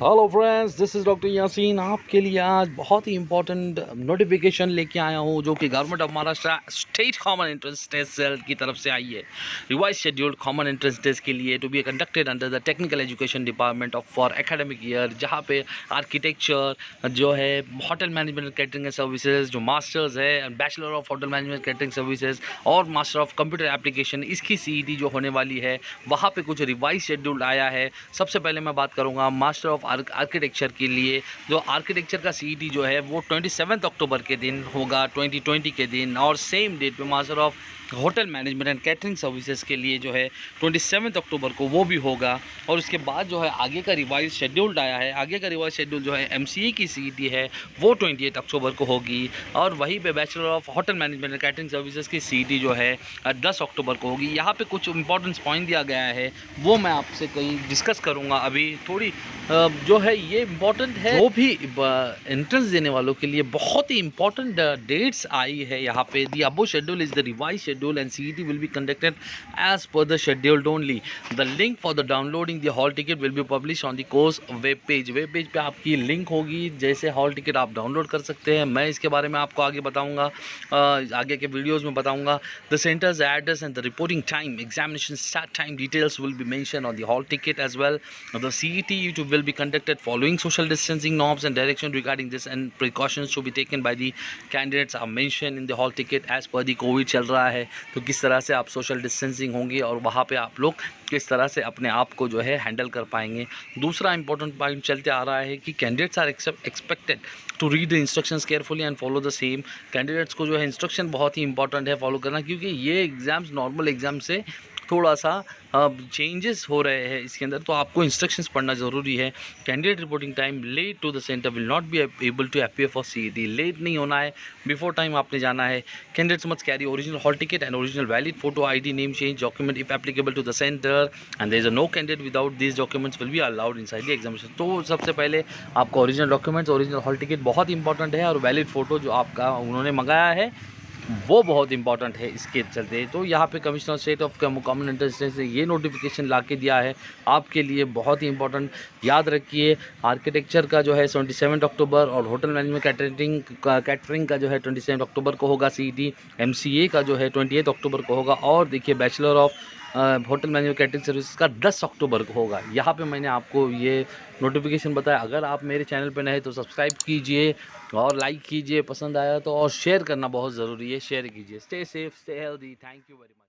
Hello friends, this is doctor Yasin. आपके लिए आज बहुत ही इंपॉर्टेंट नोटिफिकेशन लेके आया हूँ जो कि government of Maharashtra state common entrance test cell की तरफ से आई है। Revise scheduled common entrance test के लिए to be conducted under the technical education department of for academic year, जहाँ पे आर्किटेक्चर जो है, hotel management and catering services जो मास्टर्स है, bachelor of hotel management catering services और मास्टर ऑफ कंप्यूटर एप्लीकेशन, इसकी CET जो होने वाली है वहाँ पे कुछ रिवाइज शेड्यूल आया है। सबसे पहले मैं बात करूँगा मास्टर ऑफ आर्किटेक्चर के लिए। जो आर्किटेक्चर का CET जो है वो 27 अक्टूबर के दिन होगा, 2020 के दिन। और सेम डेट पे master of hotel management and catering services के लिए जो है 27 अक्टूबर को वो भी होगा। और उसके बाद जो है आगे का रिवाइज शेड्यूल आया है। आगे का रिवाइज शेड्यूल जो है MCA की CET है वो 28 अक्टूबर को होगी। और वहीं पे bachelor of hotel management and catering services की CET जो है 10 अक्टूबर को होगी। यहाँ पे कुछ इंपॉर्टेंस पॉइंट दिया गया है, वो मैं आपसे कहीं डिस्कस करूँगा। अभी थोड़ी जो है ये इम्पॉर्टेंट है, वो भी एंट्रेंस देने वालों के लिए बहुत ही इंपॉर्टेंट डेट्स आई है यहाँ पे। The above schedule is the revise schedule and CET will be conducted as per the scheduled only. The link for the downloading the hall ticket will be publish on the course web page. Web page पे आपकी link होगी, जैसे hall ticket आप download कर सकते हैं। मैं इसके बारे में आपको आगे बताऊँगा, आगे के वीडियोज़ में बताऊँगा। The centres address and the reporting time, examination start time details will be mention on the hall ticket as well. The CET will be conducted following social distancing norms and direction regarding this, and precautions to be taken by the candidates are mentioned in the hall ticket as per the COVID चल रहा है। तो किस तरह से आप social distancing होंगे और वहाँ पे आप लोग किस तरह से अपने आप को जो है हैंडल कर पाएंगे। दूसरा इंपॉर्टेंट पॉइंट चलते आ रहा है कि candidates are expected to read the instructions carefully and follow the same. Candidates को जो है इंस्ट्रक्शन बहुत ही इंपॉर्टेंट है फॉलो करना, क्योंकि ये एग्ज़ाम्स नॉर्मल एग्ज़ाम से थोड़ा सा चेंजेस हो रहे हैं इसके अंदर, तो आपको इंस्ट्रक्शंस पढ़ना ज़रूरी है। Candidate reporting time late to the centre will not be able to appear for CET। Late नहीं होना है, बिफोर टाइम आपने जाना है। Candidates must carry original hall ticket and original valid photo ID name change document if applicable to the centre, and there is no candidate without this documents will be allowed inside the examination. तो सबसे पहले आपको original documents, original hall ticket बहुत important है, और valid photo जो आपका उन्होंने मंगाया है वो बहुत इंपॉर्टेंट है इसके चलते। तो यहाँ पे commissioner state of common entrance ने ये नोटिफिकेशन ला के दिया है आपके लिए, बहुत ही इंपॉर्टेंट। याद रखिए, आर्किटेक्चर का जो है 27 अक्टूबर और होटल मैनेजमेंट कैटरिंग का जो है 27 अक्टूबर को होगा CET। MCA का जो है 28 अक्टूबर को होगा। और देखिए bachelor of hotel management catering service का 10 अक्टूबर को होगा। यहाँ पे मैंने आपको ये नोटिफिकेशन बताया। अगर आप मेरे चैनल पे नए तो सब्सक्राइब कीजिए और लाइक कीजिए, पसंद आया तो, और शेयर करना बहुत ज़रूरी है, शेयर कीजिए। Stay safe, stay healthy. Thank you very much.